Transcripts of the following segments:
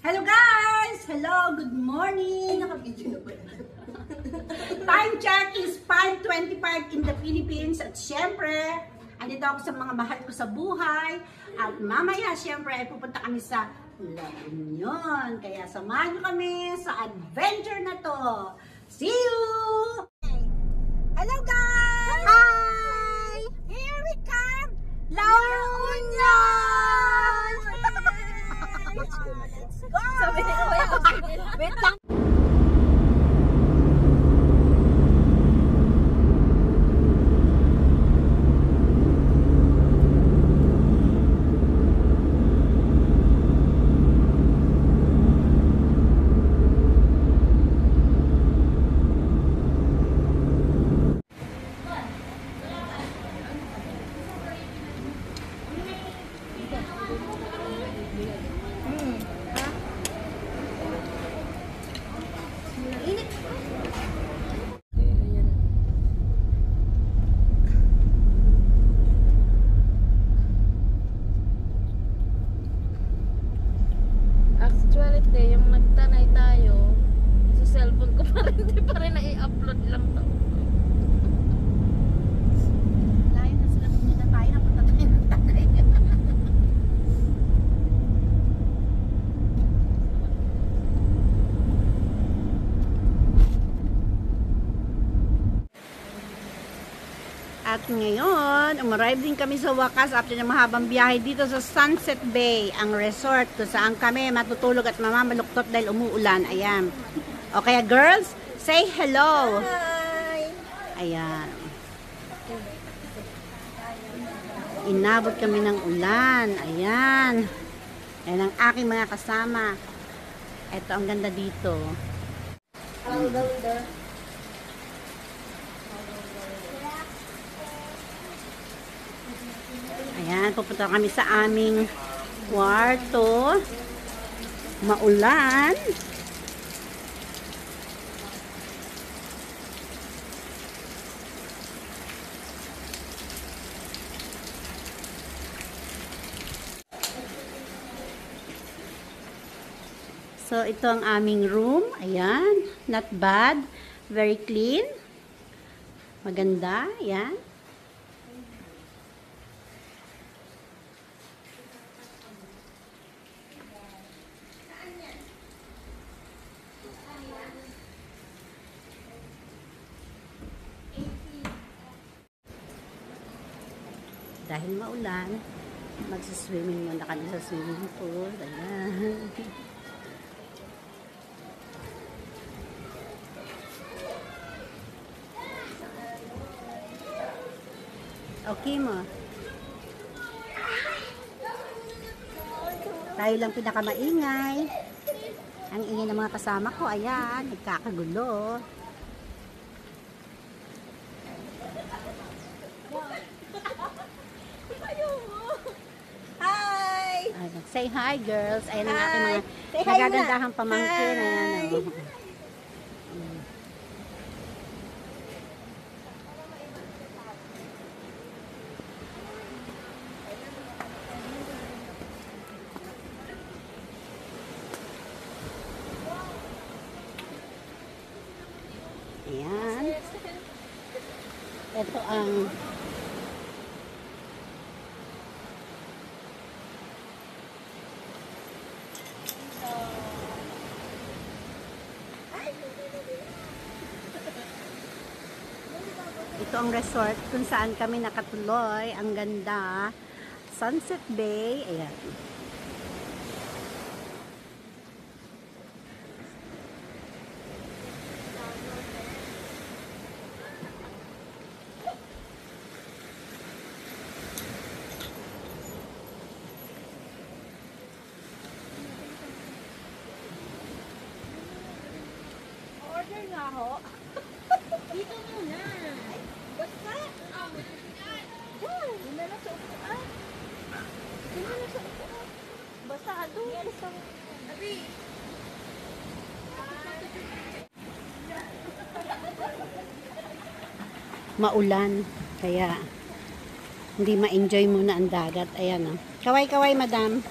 Hello guys! Hello, good morning! Time check is 5:25 in the Philippines at syempre, andito ako sa mga mahal ko sa buhay at mamaya syempre ay pupunta kami sa La Union. Kaya samahan niyo kami sa adventure na to. See you! Hello guys! Hi! Here we come! La Union! Let's go! Sabi ko, wait lang. Actually, yung nagtanay tayo sa cellphone ko pa rin, hindi pa rin na-i-upload lang to. Layo na sila kung na tayo, napunta tayo ng tanay. At ngayon, umarive din kami sa wakas after ng mahabang biyahe dito sa Sunset Bay, ang resort kung saan kami matutulog at mamamaluktot dahil umuulan. Ayan. O kaya girls, say hello. Hi! Ayan. Inabot kami ng ulan. Ayan. Ayan ang aking mga kasama. Ito ang ganda dito. Ayan, pupunta kami sa aming kwarto. Maulan. So, ito ang aming room. Ayan, not bad. Very clean. Maganda. Ayan. Dahil maulan, magsiswimming muna kami sa swimming pool. Ayan. Okay mo. Tayo lang pinakamaingay. Ang ingay ng mga kasama ko, ayan, nagkakagulo. Say hi, girls. Ayan ang aking mga nagagandahang pamangkin. Ayan, oh. Ayan. Ito ang ito ang resort kung saan kami nakatuloy. Ang ganda. Sunset Bay. Ayan. Order nga ho. Dito muna. Basta. Yan na sa upuan. Yan na sa upuan. Basta doon. Alis ka mo. Abi. Maulan. Kaya hindi ma-enjoy muna ang dagat. Ayan o. Kaway-kaway, madam.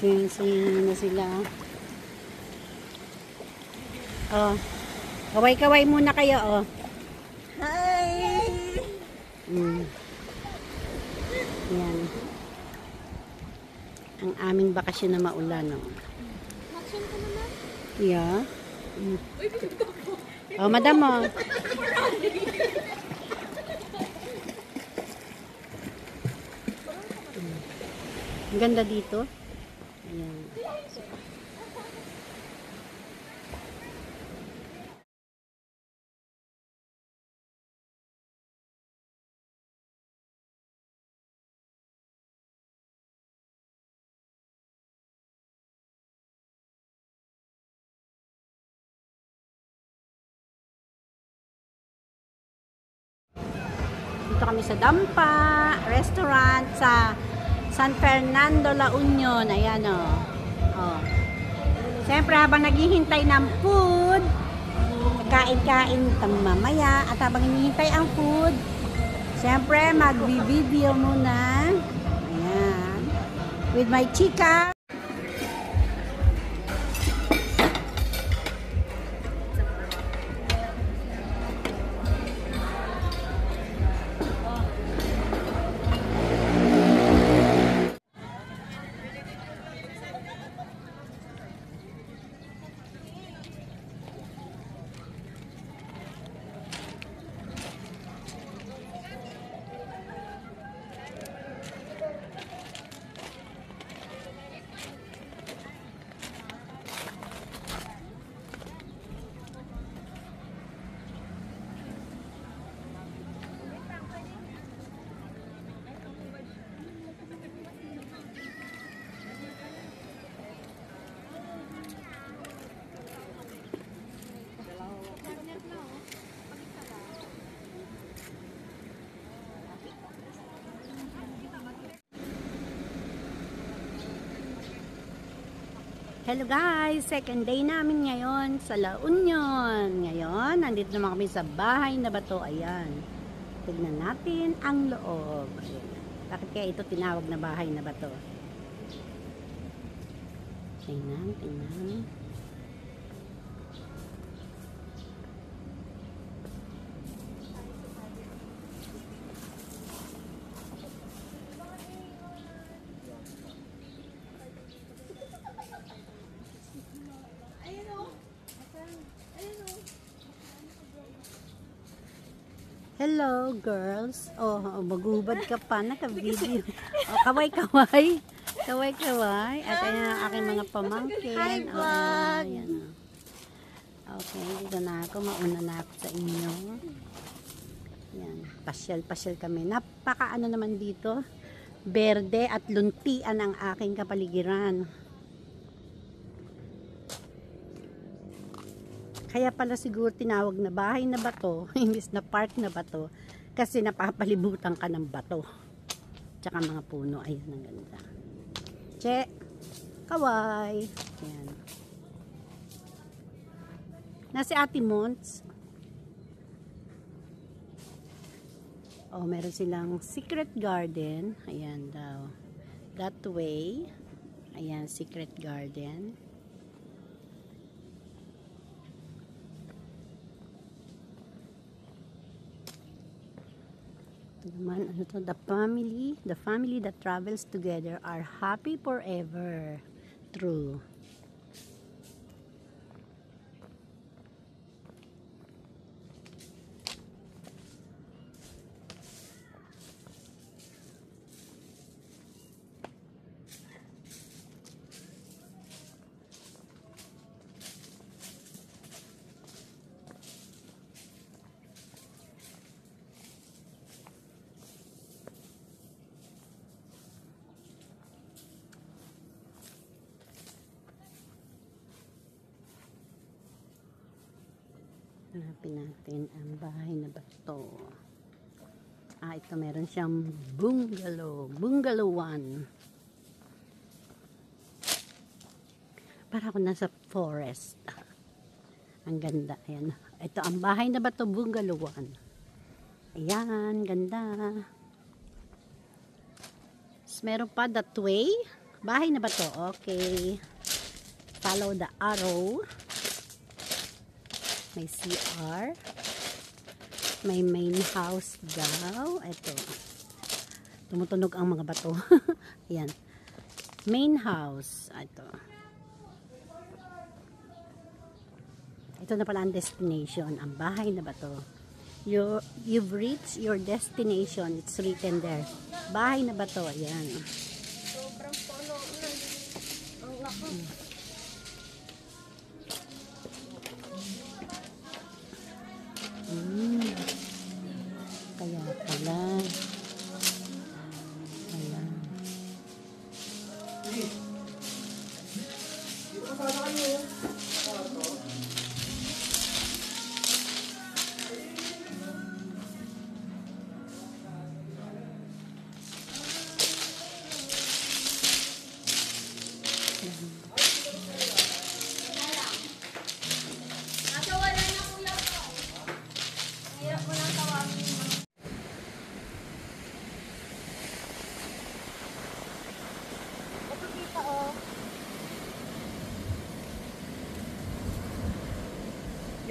Sing-sing na sila. Oh. Kaway-kaway muna kayo, oh. Hi! Yan. Ang aming bakasyon na maulan, oh. Action ka naman? Yeah. Oh, madam mo. Ang ganda dito. Ayan. Dito kami sa Dampa Restaurant sa San Fernando, La Union. Ayan, o. Oh. Siyempre, habang naghihintay ng food, kain-kain tang mamaya. At habang hinihintay ang food, siyempre, mag-video muna. Ayan. With my chika. Hello guys! Second day namin ngayon sa La Union. Ngayon, nandito naman kami sa bahay na bato. Ayan. Tignan natin ang loob. Ayan. Bakit kaya ito tinawag na bahay na bato? Tingnan, tingnan. Hello, girls. Oh, magubad ka pa. Naka-video. Oh, kaway-kaway. Kaway-kaway. At ayan ang aking mga pamangkin. Hi, vlog! Ayan, okay, dito na ako. Mauna na ako sa inyo. Ayan, pasyal-pasyal kami. Napaka-ano naman dito. Berde at luntian ang aking kapaligiran. Kaya pala siguro tinawag na bahay na bato, imbis na park na bato, kasi napapalibutan ka ng bato. Tsaka mga puno, ayan ang ganda. Che, kaway. Ayan. Nasi Ate Mons. Oh, meron silang secret garden. Ayan daw. That way. Ayan, secret garden. Naman, ano to? The family that travels together are happy forever. True. Hanapin natin ang bahay na bato. Ah, ito meron siyang bungalow. Bungalow 1. Para ako nasa forest. Ang ganda. Ayan. Ito ang bahay na bato, bungalow 1. Ayan, ganda. Meron pa that way. Bahay na ba to? Okay. Follow the arrow. May CR. May main house daw. Ito. Tumutunog ang mga bato. Ayan. Main house. Ito. Ito na pala ang destination. Ang bahay na bato. You've reached your destination. It's written there. Bahay na bato. Ayan. Sobrang puno. Ang laki. Kaya pala. Ayan.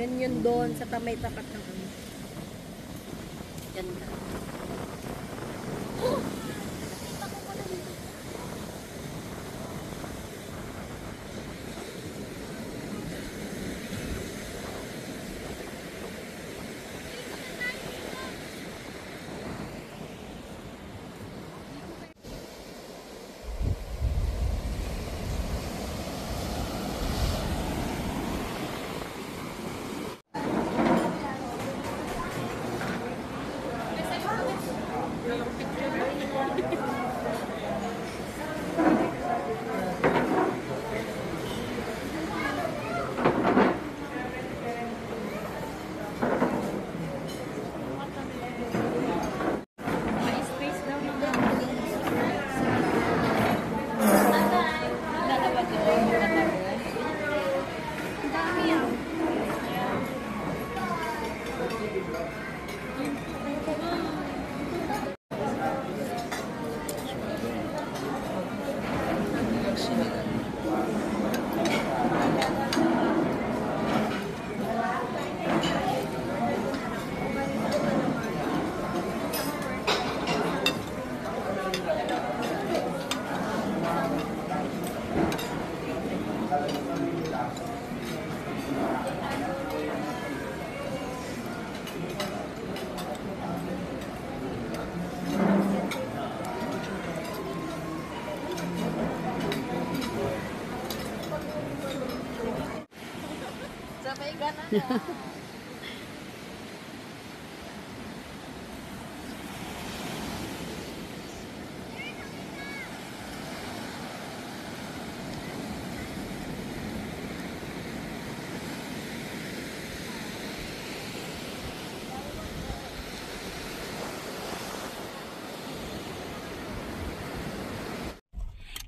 Yan yun doon sa tamay tapat ng ano. Ganda. May space daw naman. Dalawa doon yung katabi. Ang dami yan. Sabay ka na.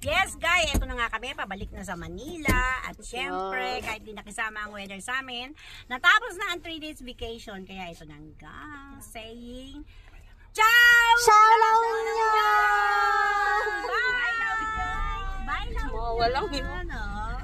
Yes, guys, ito na nga kami, pabalik na sa Manila. At syempre, kahit di nakisama ang weather sa amin, natapos na ang 3 days vacation. Kaya ito na nga, saying, ciao! Ciao! Bye! Bye! Walang Bye!